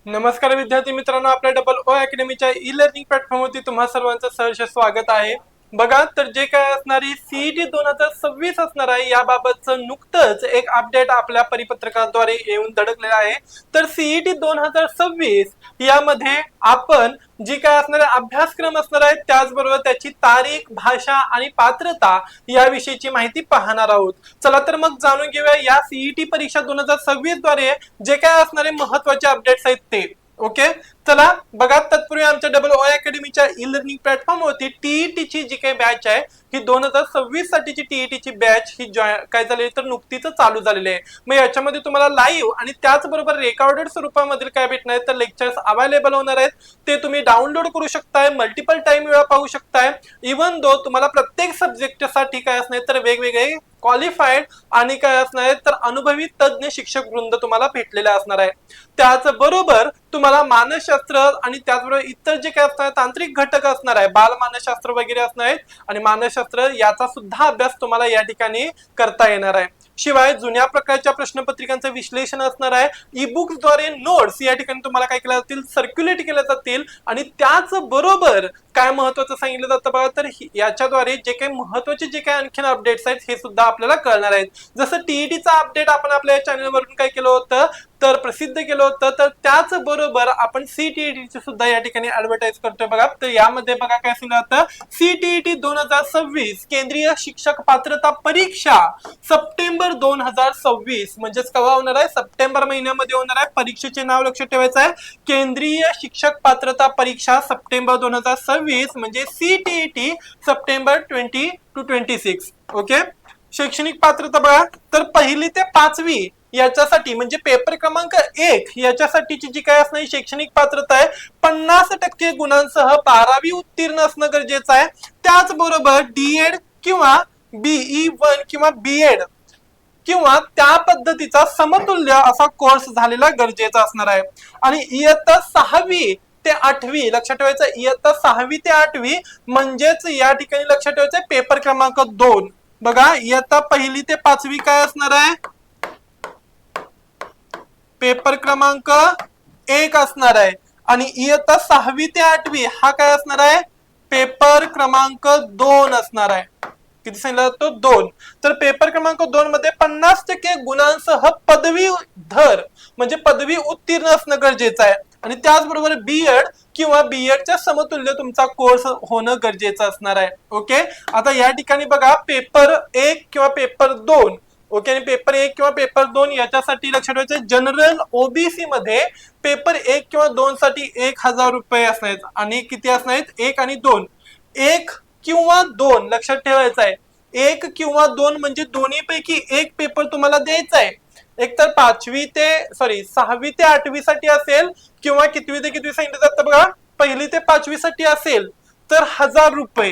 नमस्कार विद्यार्थी मित्रांनो, आपल्या डबल ओ अकॅडमीच्या ई लर्निंग प्लॅटफॉर्मवरती तुम्हा सर्वांचं सहर्ष स्वागत आहे। बघा, तर जे काय असणारी सीईटी 2026 असणार आहे याबाबतचं नुकतंच एक अपडेट आपल्या परिपत्रकाद्वारे येऊन धडकलेलं आहे। तर सीईटी 2026 यामध्ये आपण जी काय असणारे अभ्यासक्रम असणार आहे त्याचबरोबर त्याची तारीख, भाषा आणि पात्रता याविषयीची माहिती पाहणार आहोत। चला तर मग जाणून घेऊया या सीईटी परीक्षा 2026 द्वारे जे काय असणारे महत्त्वाचे अपडेट्स आहेत ते। ओके, चला बघा, तत्पूर्वी आमच्या डबल ओ अकॅडमीच्या ई लर्निंग प्लॅटफॉर्म वरती टीईटी ची जी काही बॅच आहे ही 2026 साठीची टीईटी ची बॅच ही काय झाली तर नुकतीच चालू झालेली आहे। मग याच्यामध्ये तुम्हाला लाईव्ह आणि त्याचबरोबर रेकॉर्डेड स्वरूपामध्ये काय भेटणार आहे तर लेक्चर्स अवेलेबल होणार आहेत, ते तुम्ही डाउनलोड करू शकताय, मल्टिपल टाइम वेळा पाहू शकताय। इवन दो तुम्हाला प्रत्येक सब्जेक्टसाठी काय असणार तर वेगवेगळे क्वालिफाईड आणि काय असणार तर अनुभवी तज्ञ शिक्षक वृंद तुम्हाला भेटलेले असणार आहे। त्याचबरोबर तुम्हाला मानसशास्त्र आणि त्याचबरोबर इतर जे काय असणार तांत्रिक घटक असणार आहे, बाल मानसशास्त्र वगैरे असणार आहेत आणि मानसशास्त्र याचा सुद्धा अभ्यास तुम्हाला या ठिकाणी करता येणार आहे। शिवाय जुन्या प्रकारच्या प्रश्नपत्रिकांचं विश्लेषण असणार आहे, ई बुक्स द्वारे नोट्स या ठिकाणी तुम्हाला काय केल्या जातील सर्क्युलेट केल्या जातील आणि त्याचबरोबर काय महत्त्वाचं सांगितलं जातं बघा, तर याच्याद्वारे जे काही महत्त्वाचे जे काही आणखीन अपडेट्स आहेत हे सुद्धा आपल्याला कळणार आहेत। जसं टीईटीचा अपडेट आपण आपल्या चॅनलवरून काय केलं होतं तर प्रसिद्ध केलं होतं, तर त्याचबरोबर आपण सीटीईटी सुद्धा या ठिकाणी ऍडव्हर्टाइज करतोय बघा। तर यामध्ये बघा काय सांगितलं जातं, सीटीईटी 2026 केंद्रीय शिक्षक पात्रता परीक्षा सप्टेंबर 2026 म्हणजेच केव्हा होणार आहे, सप्टेंबर महिन्यामध्ये होणार आहे। परीक्षेचे नाव लक्षात ठेवायचं आहे, केंद्रीय शिक्षक पात्रता परीक्षा सप्टेंबर 2026 म्हणजे सीटीईटी सप्टेंबर 20 to 26। ओके, शैक्षणिक पात्रता बघा, तर पहिली ते पाचवी याच्यासाठी म्हणजे पेपर क्रमांक 1 याच्यासाठीची जी काय असणारी शैक्षणिक पात्रता आहे 50% गुणांसह 12वी उत्तीर्ण असणं गरजेचं आहे। त्याचबरोबर डीएड किंवा बीई1 किंवा बीएड किंवा त्या पद्धतीचा समतुल्य असा कोर्स झालेला गरजेचा असणार आहे। आणि इयत्ता 6वी ते 8वी लक्षात ठेवायचं, इयत्ता 6वी ते 8वी म्हणजेच या ठिकाणी लक्षात ठेवायचं पेपर क्रमांक 2 बघा, इयत्ता पहिली ते 5वी काय असणार आहे पेपर क्रमांक 1 असणार आहे आणि इयत्ता 6वी ते 8वी हा काय असणार आहे पेपर क्रमांक 2 असणार आहे। किती सांगितलं तो 2। तर पेपर क्रमांक 2 मध्ये 50% गुणांसह पदवीधर म्हणजे पदवी उत्तीर्ण असणं गरजेचं आहे आणि त्याचबरोबर बीएड किंवा बीएडच्या समतुल्य तुमचा कोर्स होणं गरजेचं असणार आहे। ओके, आता या ठिकाणी बघा पेपर 1 किंवा पेपर 2 ओके, आणि पेपर 1 किंवा पेपर 2 याच्यासाठी लक्षात ठेवायचं जनरल ओबीसी मध्ये पेपर 1 किंवा 2 साठी 1000 रुपये असणार आणि किती असणार 1 आणि 2 1 किंवा 2 लक्षात ठेवायचं आहे, 1 किंवा 2 म्हणजे दोन्ही पैकी एक पेपर तुम्हाला द्यायचा आहे। एक तर 6वी ते 8वी साठी असेल किंवा कितवी ते कितवी सांगितलं जातं बघा, पहिली ते 5वी साठी असेल तर 1000 रुपये,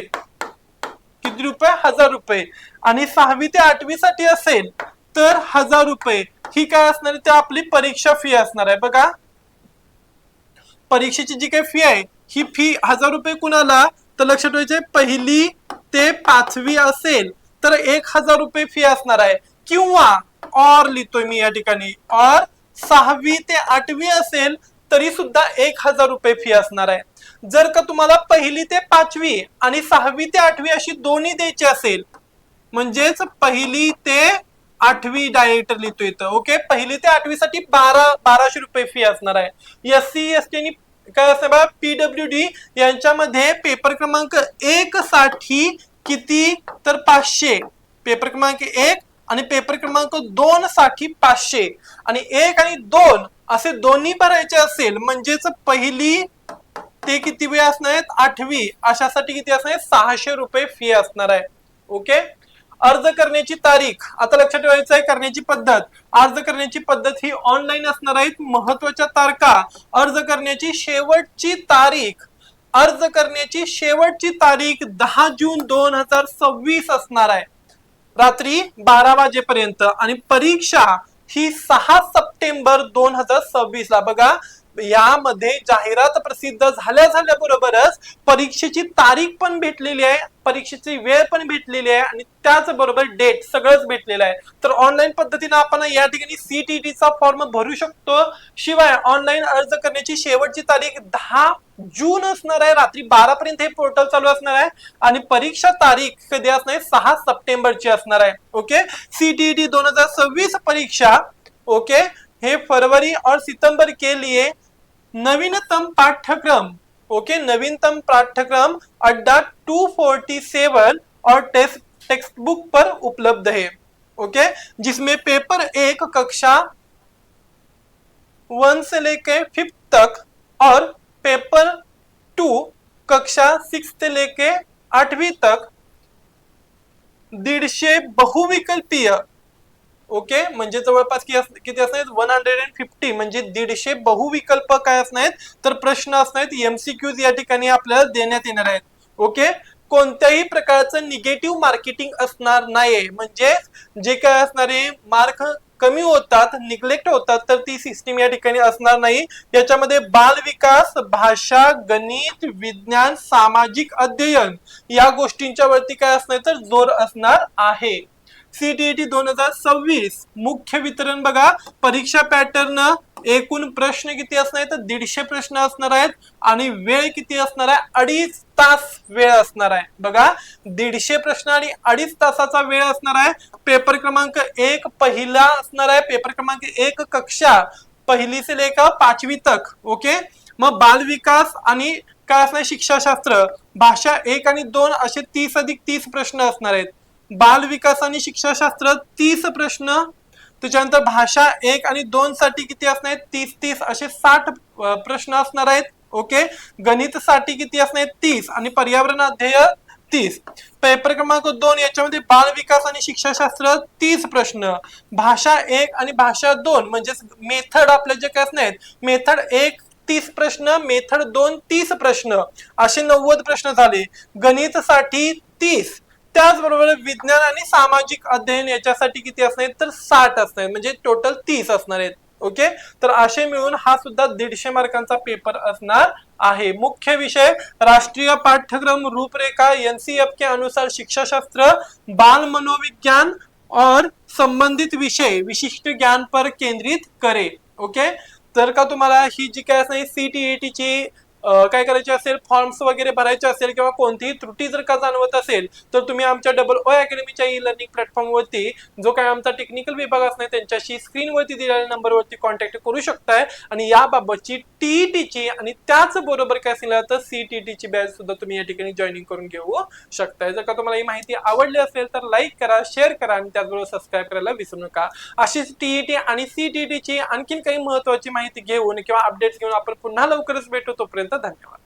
किती रुपये 1000 रुपये, आणि 6वी ते 8वी साठी असेल तर 1000 रुपये ही काय असणार आहे, ते आपली परीक्षा फी असणार आहे। बघा, परीक्षेची जी काही फी आहे ही फी 1000 रुपये कुणाला तर लक्षात ठेवायचे पहिली ते 5वी असेल तर 1000 रुपये फी असणार आहे, किंवा और लिहितोय मी या ठिकाणी और 6वी ते 8वी असेल तरी सुद्धा 1000 रुपये फी असणार आहे। जर का तुम्हाला पहिली ते 5वी आणि 6वी ते 8वी अशी दोन्ही द्यायची असेल म्हणजेच पहिली ते 8वी डायरेक्ट लिहितोय इथं। ओके, पहिली ते 8वी साठी 1200 रुपये फी असणार आहे। एससी एसटी आणि काय असं बघा पीडब्ल्यूडी यांच्यामध्ये पेपर क्रमांक 1 साठी किती तर 500, पेपर क्रमांक 1 आणि पेपर क्रमांक 2 साठी 500 आणि 1 आणि 2 असे दोन्ही भरायचे असेल म्हणजेच पहिली ते किती वेळ असणार आहेत 8वी अशासाठी किती असणार आहे 600 रुपये फी असणार आहे। ओके, अर्ज करण्याची तारीख आता लक्षात ठेवायचं आहे, करण्याची पद्धत, अर्ज करण्याची पद्धत ही ऑनलाईन असणार आहे। महत्त्वाच्या तारखा, अर्ज करण्याची शेवटची तारीख, अर्ज करण्याची शेवटची तारीख 10 जून 2026 असणार आहे रात्री 12 वाजेपर्यंत आणि परीक्षा ही 6 सप्टेंबर 2026 ला बघा यामध्ये जाहिरात प्रसिद्ध झाल्याबरोबरच परीक्षेची तारीख पण भेटलेली आहे, परीक्षेची वेळ पण भेटलेली आहे आणि त्याचबरोबर डेट सगळंच भेटलेलं आहे। तर ऑनलाईन पद्धतीने आपण या ठिकाणी CTET चा फॉर्म भरू शकतो। शिवाय ऑनलाईन अर्ज करण्याची शेवटची तारीख 10 जून असणार आहे, रात्री 12 पर्यंत हे पोर्टल चालू असणार आहे आणि परीक्षा तारीख कधी असणार आहे 6 सप्टेंबरची असणार आहे। ओके, CTET 2026 परीक्षा ओके हे फरवरी और सितंबर के लिए नवीनतम पाठ्यक्रम ओके नवीनतम पाठ्यक्रम अड्डा 247 और टेक्स्ट बुक पर उपलब्ध है। ओके, जिसमें पेपर 1 कक्षा 1 से लेके 5th तक और पेपर 2 कक्षा 6 से लेके 8वीं तक 150 बहुविकल्पीय ओके म्हणजे जवळपास किती असणार 150 म्हणजे 150 बहुविकल्प काय असणार तर प्रश्न असणार MCQs या ठिकाणी आपल्याला देण्यात येणार आहेत। ओके, कोणत्याही प्रकारचं निगेटिव्ह मार्केटिंग असणार नाही, म्हणजे जे काय असणारे मार्क कमी होतात निग्लेक्ट होतात तर ती सिस्टीम या ठिकाणी असणार नाही। याच्यामध्ये बाल विकास, भाषा, गणित, विज्ञान, सामाजिक अध्ययन या गोष्टींच्या वरती काय असणार तर जोर असणार आहे। CTET 2026 मुख्य वितरण बघा, परीक्षा पॅटर्न एकूण प्रश्न किती असणार आहेत तर 150 प्रश्न असणार आहेत आणि वेळ किती असणार आहे 2.5 तास वेळ असणार आहे। बघा 150 प्रश्न आणि 2.5 तासाचा वेळ असणार आहे। पेपर क्रमांक 1 पहिला असणार आहे, पेपर क्रमांक 1 कक्षा पहिली से लेकर 5वीं तक। ओके, मग बाल विकास आणि काय असणार शिक्षाशास्त्र, भाषा 1 आणि 2 असे 30 अधिक 30 प्रश्न असणार आहेत। बाल विकास आणि शिक्षाशास्त्र 30 प्रश्न, त्याच्यानंतर भाषा 1 आणि 2 साठी किती असणार आहेत 30 असे 60 प्रश्न असणार आहेत। ओके, गणित साठी किती असणार आहेत 30 आणि पर्यावरण अध्ययन 30। पेपर क्रमांक 2 याच्यामध्ये बाल विकास आणि शिक्षाशास्त्र 30 प्रश्न, भाषा 1 आणि भाषा 2 म्हणजे मेथड आपले जे काय असणार मेथड 1 30 प्रश्न, मेथड 2 30 प्रश्न असे 90 प्रश्न झाले। गणित साठी 30, त्याचबरोबर विज्ञान आणि सामाजिक अध्ययन याच्यासाठी किती असणार तर 60 असणार म्हणजे टोटल 30 असणार आहेत। ओके, तर असे मिळून हा सुद्धा 150 मार्कांचा पेपर असणार आहे। मुख्य विषय राष्ट्रीय पाठ्यक्रम रूपरेखा NCF के अनुसार शिक्षाशास्त्र, बाल मनोविज्ञान और संबंधित विषय विशिष्ट ज्ञान पर केंद्रित करे। ओके, तर का तुम्हाला ही जी काय असणार CTET ची काय करायचे असेल फॉर्म्स वगैरे भरायचे असेल किंवा कोणतीही त्रुटी जर का जाणवत असेल तर तुम्ही आमच्या ओ अकॅडमीच्या ई-लर्निंग प्लॅटफॉर्म वरती जो काय आमचा टेक्निकल विभाग असणार त्यांच्याशी स्क्रीनवरती दिलेल्या नंबरवरती कॉन्टॅक्ट करू शकताय आणि याबाबतची TET ची आणि त्याचबरोबर काय असेल तर CTET ची बॅच सुद्धा तुम्ही या ठिकाणी जॉईनिंग करून घेऊ शकताय। जर का तुम्हाला ही माहिती आवडली असेल तर लाईक करा, शेअर करा आणि त्याचबरोबर सबस्क्राईब करायला विसरू नका। अशीच TET आणि CTET ची आणखीन काही महत्त्वाची माहिती घेऊन किंवा अपडेट्स घेऊन आपण पुन्हा लवकरच भेटू, तोपर्यंत धन्यवाद।